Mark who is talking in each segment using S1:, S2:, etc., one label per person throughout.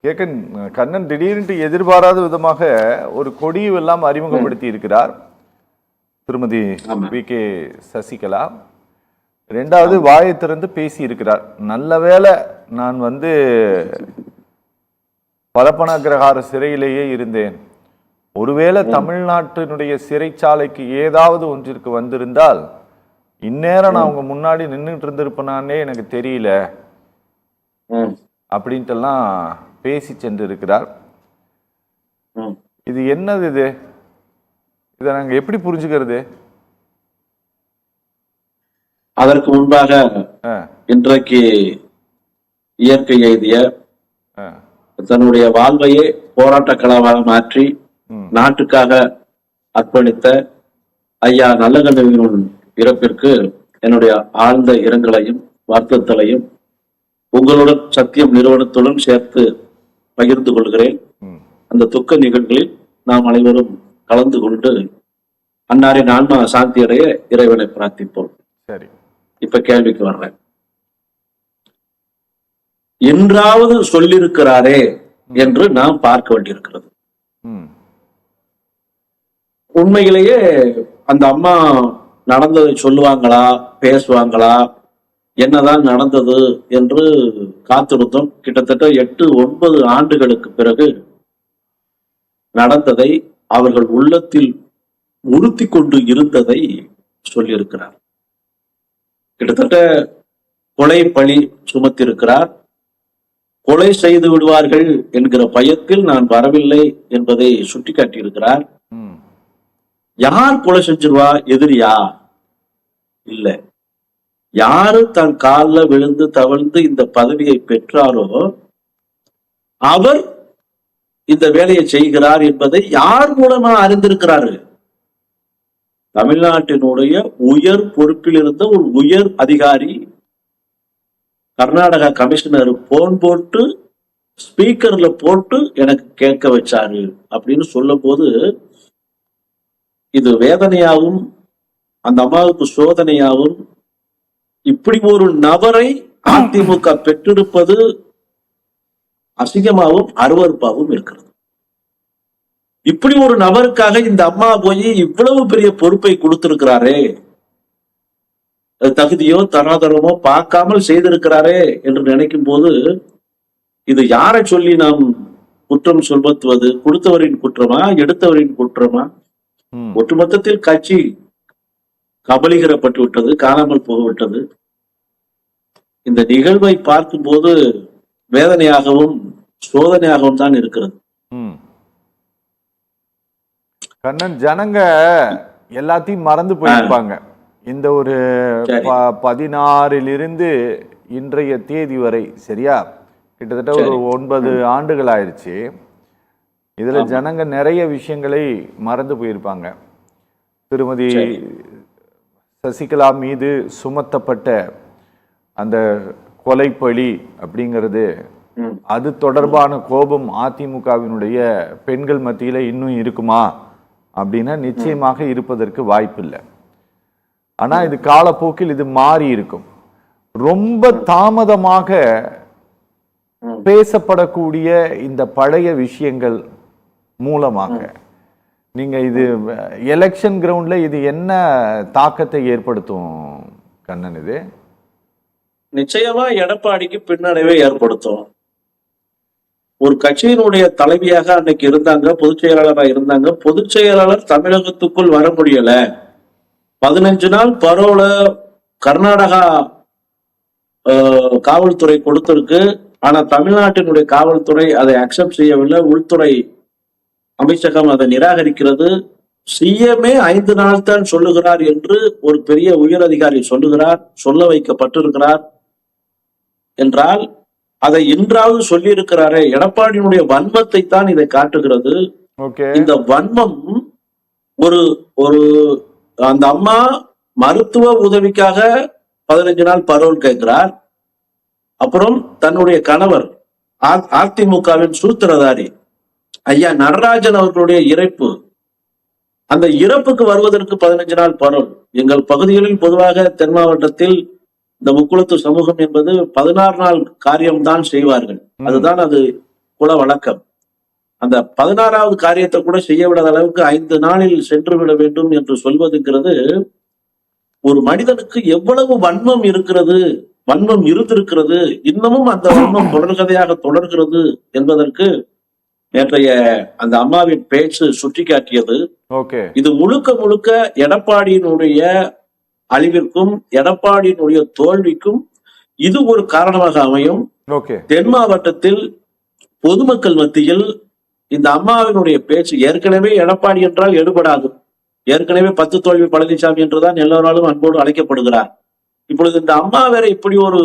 S1: கேட்க கண்ணன் திடீர்னு எதிர்பாராத விதமாக ஒரு கொடியெல்லாம் அறிமுகப்படுத்தி இருக்கிறார் திருமதி வி.கே. சசிகலா. ரெண்டாவது வாயை திறந்து பேசி இருக்கிறார். நல்ல வேளை நான் பரப்பனாகிரகார சிறையிலேயே இருந்தேன், ஒருவேளை தமிழ்நாட்டினுடைய சிறைச்சாலைக்கு ஏதாவது ஒன்றிற்கு வந்திருந்தால் இந்நேரம் நான் அவங்க முன்னாடி நின்றுட்டு இருந்திருப்பேனானே எனக்கு தெரியல அப்படின்ட்டுலாம் பேசி சென்று இருக்கிறார். இது என்னது? இதை நாங்க எப்படி புரிஞ்சுக்கிறது?
S2: அதற்கு முன்பாக இன்றைக்கு இயற்கை எய்திய தன்னுடைய வாழ்வையே போராட்ட களமாக மாற்றி நாட்டுக்காக அர்ப்பணித்த ஐயா நல்லகண்ணுவின் இறப்பிற்கு என்னுடைய ஆழ்ந்த இரங்கலையும் வருத்தங்களையும் உங்களுடன் சத்தியம் நிறுவனத்துடன் சேர்த்து பகிர்ந்து கொள்கிறேன். அந்த துக்க நிகழ்வுகளில் நாம் அனைவரும் கலந்து கொண்டு அன்னாரின் ஆன்மா சாந்தி அடைய இறைவனை பிரார்த்திப்போம்.
S1: சரி,
S2: இப்ப கேள்விக்கு வர்றேன். என்றாவது சொல்லியிருக்கிறாரே என்று நாம் பார்க்க வேண்டியிருக்கிறது. உண்மையிலேயே அந்த அம்மா நடந்ததை சொல்லுவாங்களா, பேசுவாங்களா, என்னதான் நடந்தது என்று காத்திருந்தோம். கிட்டத்தட்ட 8-9 ஆண்டுகளுக்கு பிறகு நடந்ததை அவர்கள் உள்ளத்தில் உறுத்தி கொண்டு இருந்ததை சொல்லியிருக்கிறார். கிட்டத்தட்ட கொலை பழி சுமத்திருக்கிறார். கொலை செய்து விடுவார்கள் என்கிற பயத்தில் நான் வரவில்லை என்பதை சுட்டிக்காட்டியிருக்கிறார். யார் கொலை செஞ்சிருவா? எதிரியா? இல்ல, யாரு தன் காலில் விழுந்து தவழ்ந்து இந்த பதவியை பெற்றாரோ அவர் இந்த வேலையை செய்கிறார் என்பதை யார் மூலமா அறிந்திருக்கிறாரு? தமிழ்நாட்டினுடைய உயர் பொறுப்பில் இருந்த ஒரு உயர் அதிகாரி கர்நாடகா கமிஷனர் போன் போட்டு ஸ்பீக்கர்ல போட்டு எனக்கு கேட்க வச்சாரு அப்படின்னு சொல்லும் போது இது வேதனையாகவும் அந்த அம்மாவுக்கு சோதனையாகவும், இப்படி ஒரு நபரை அதிமுக பெற்றிருப்பது அசிங்கமாகவும் அருவருப்பாகவும் இருக்கிறது. இப்படி ஒரு நபருக்காக இந்த அம்மா போய் இவ்வளவு பெரிய பொறுப்பை கொடுத்திருக்கிறாரே, தகுதியோ தராதரமோ பார்க்காமல் செய்திருக்கிறாரே என்று நினைக்கும் போது இது யாரை சொல்லி நாம் குற்றம் சொல்வது? கொடுத்தவரின் குற்றமா, எடுத்தவரின் குற்றமா? ஒட்டுமொத்தத்தில் கட்சி கபலீகரப்பட்டு விட்டது, காணாமல் போய்விட்டது. இந்த நிகழ்வை பார்க்கும் போது வேதனையாகவும் சோதனையாகவும் தான் இருக்கிறது.
S1: கண்ணன், ஜனங்க எல்லாத்தையும் மறந்து போயிருப்பாங்க. இந்த ஒரு 16 இன்றைய தேதி வரை, சரியா, கிட்டத்தட்ட ஒரு 9 ஆண்டுகள் ஆயிடுச்சு. இதுல ஜனங்க நிறைய விஷயங்களை மறந்து போயிருப்பாங்க. திருமதி சசிகலா மீது சுமத்தப்பட்ட அந்த கொலைப்பழி அப்படிங்கிறது, அது தொடர்பான கோபம் அதிமுகவினுடைய பெண்கள் மத்தியில இன்னும் இருக்குமா அப்படின்னா நிச்சயமாக இருப்பதற்கு வாய்ப்பில்லை. ஆனா இது காலப்போக்கில் இது மாறி இருக்கும். ரொம்ப தாமதமாக பேசப்படக்கூடிய இந்த பழைய விஷயங்கள் மூலமாக நீங்க இது எலெக்ஷன் கிரவுண்ட்ல இது என்ன தாக்கத்தை ஏற்படுத்தும் கண்ணன்? இது
S2: நிச்சயமா எடப்பாடிக்கு பின்னடைவை ஏற்படுத்தும். ஒரு கட்சியினுடைய தலைவியாக அன்னைக்கு இருந்தாங்க, பொதுச் செயலாளராக இருந்தாங்க. பொதுச் செயலாளர் தமிழகத்துக்குள் வர முடியல. 15 நாள் பரோல கர்நாடகா காவல்துறை கொடுத்திருக்கு. ஆனா தமிழ்நாட்டினுடைய காவல்துறை அதை அக்செப்ட் செய்யவில்லை. உள்துறை அமைச்சகம் அதை நிராகரிக்கிறது. சிஎம்ஏ 5 நாள் தான் சொல்லுகிறார் என்று ஒரு பெரிய உயர் அதிகாரி சொல்லுகிறார், சொல்ல வைக்கப்பட்டிருக்கிறார் என்றால் அதை இன்றாவது சொல்லி இருக்கிறாரே. எடப்பாடியினுடைய வன்மத்தை தான் இதை காட்டுகிறது. இந்த வன்மம் ஒரு ஒரு அந்த அம்மா மருத்துவ உதவிக்காக 15 நாள் பரோல் கேட்கிறார். அப்புறம் தன்னுடைய கணவர் அதிமுகவின் சூத்திரதாரி ஐயா நடராஜன் அவர்களுடைய இறப்பு, அந்த இறப்புக்கு வருவதற்கு 15 நாள் பரோல். எங்கள் பகுதிகளில் பொதுவாக தென் மாவட்டத்தில் இந்த முக்குளத்து சமூகம் என்பது 16 நாள் காரியம்தான் செய்வார்கள். அதுதான் அது குல வழக்கம். அந்த 16வது காரியத்தை கூட செய்ய விடாத அளவுக்கு 5 நாளில் சென்று விட வேண்டும் என்று சொல்வதுங்கிறது ஒரு மனிதனுக்கு எவ்வளவு வன்மம் இருக்கிறது, வன்மம் இருந்திருக்கிறது, இன்னமும் அந்த வன்மம் தொடர்கதையாக தொடர்கிறது என்பதற்கு நேற்றைய அந்த அம்மாவின் பேச்சு சுட்டிக்காட்டியது.
S1: ஓகே.
S2: இது முழுக்க முழுக்க எடப்பாடியினுடைய அழிவிற்கும் எடப்பாடியினுடைய தோல்விக்கும் இது ஒரு காரணமாக அமையும்.
S1: ஓகே.
S2: தென் மாவட்டத்தில் பொதுமக்கள் மத்தியில் இந்த அம்மாவினுடைய பேச்சு ஏற்கனவே எடப்பாடி என்றால் எடுபடாது. ஏற்கனவே 10 தோல்வி பழனிசாமி என்றுதான் எல்லோராலும் அன்போடு அழைக்கப்படுகிறார். இப்பொழுது இந்த அம்மா வேற இப்படி ஒரு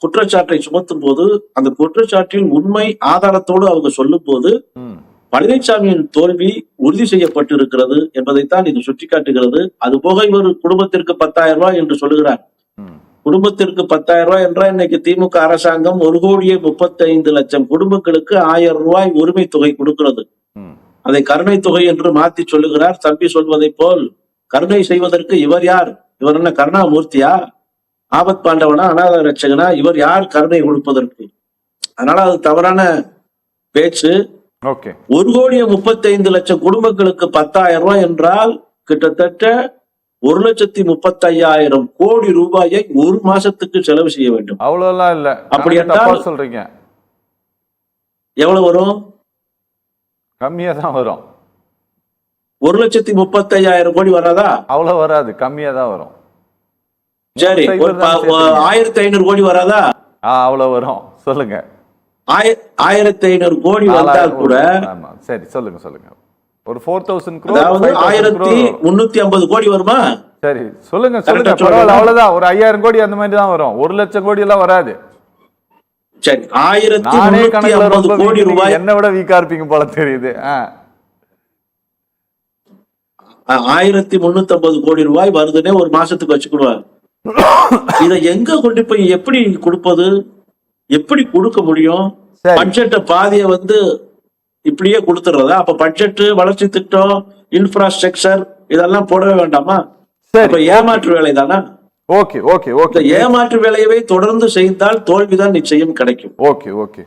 S2: குற்றச்சாட்டை சுமத்தும் போது அந்த குற்றச்சாட்டில் உண்மை ஆதாரத்தோடு அவங்க சொல்லும் போது பழனிசாமியின் தோல்வி உறுதி செய்யப்பட்டிருக்கிறது என்பதைத்தான் இது சுட்டிக்காட்டுகிறது. அது போக இவர் குடும்பத்திற்கு 10,000 ரூபாய் என்று சொல்லுகிறார். குடும்பத்திற்கு 10,000 ரூபாய் என்றால் இன்னைக்கு திமுக அரசாங்கம் 1,35,00,000 குடும்பங்களுக்கு 1000 ரூபாய் உரிமை தொகை கொடுக்கிறது. அதை கருணை தொகை என்று மாற்றி சொல்லுகிறார். தம்பி சொல்வதை போல் கருணை செய்வதற்கு இவர் யார்? இவர் என்ன கருணாமூர்த்தியா? ஆபத் பாண்டவனா? அநாத ரட்சகனா? இவர் யார் கருணை கொடுப்பதற்கு? அதனால அது தவறான பேச்சு. 1,35,00,000 குடும்பங்களுக்கு 10,000 ரூபாய் என்றால் கிட்டத்தட்ட 1,35,000 கோடி ரூபாயை ஒரு மாசத்துக்கு செலவு செய்ய வேண்டும்.
S1: அவ்வளவுலாம் இல்ல.
S2: அப்படி என்றால்
S1: சொல்றீங்க
S2: எவ்வளவு வரும்?
S1: கம்மியா தான் வரும்.
S2: 1,35,000 கோடி வராதா?
S1: அவ்வளவு வராது, கம்மியா தான் வரும்.
S2: சரி, 1,500 கோடி வராதா?
S1: அவ்வளவு வரும். சொல்லுங்க.
S2: 1,500 கோடி வந்தால் கூட
S1: சரி, சொல்லுங்க சொல்லுங்க. ஒரு 4,000 crore,
S2: அதாவது 1,350 கோடி வருமா?
S1: சரி, சொல்லுங்க சொல்லுங்க. பரவாயில்ல, அவ்வளவுதான். ஒரு 5,000 கோடி அந்த மாதிரி தான் வரும். 1,00,000 கோடி எல்லாம் வராது.
S2: சரி, 1,350 கோடி ரூபாய்.
S1: என்ன விட வீக்கா இருப்பீங்க போல தெரியுது.
S2: 1,350 கோடி ரூபாய் வருதுன்னே ஒரு மாசத்துக்கு வச்சுக்கிடுவார். இதை எங்க கொண்டு போய் எப்படி கொடுப்பது? எப்படி கொடுக்க முடியும்? பட்ஜெட்டை பாதிய இப்படியே கொடுத்துறதா? அப்ப பட்ஜெட், வளர்ச்சி திட்டம், இன்ஃப்ராஸ்ட்ரக்சர் இதெல்லாம் போடவே வேண்டாமா? அப்ப ஏமாற்று வேலை தானா?
S1: Okay okay okay.
S2: ஏமாற்று வேலையவே தொடர்ந்து செய்தால் தோல்விதான் நிச்சயம் கிடைக்கும்.
S1: Okay okay.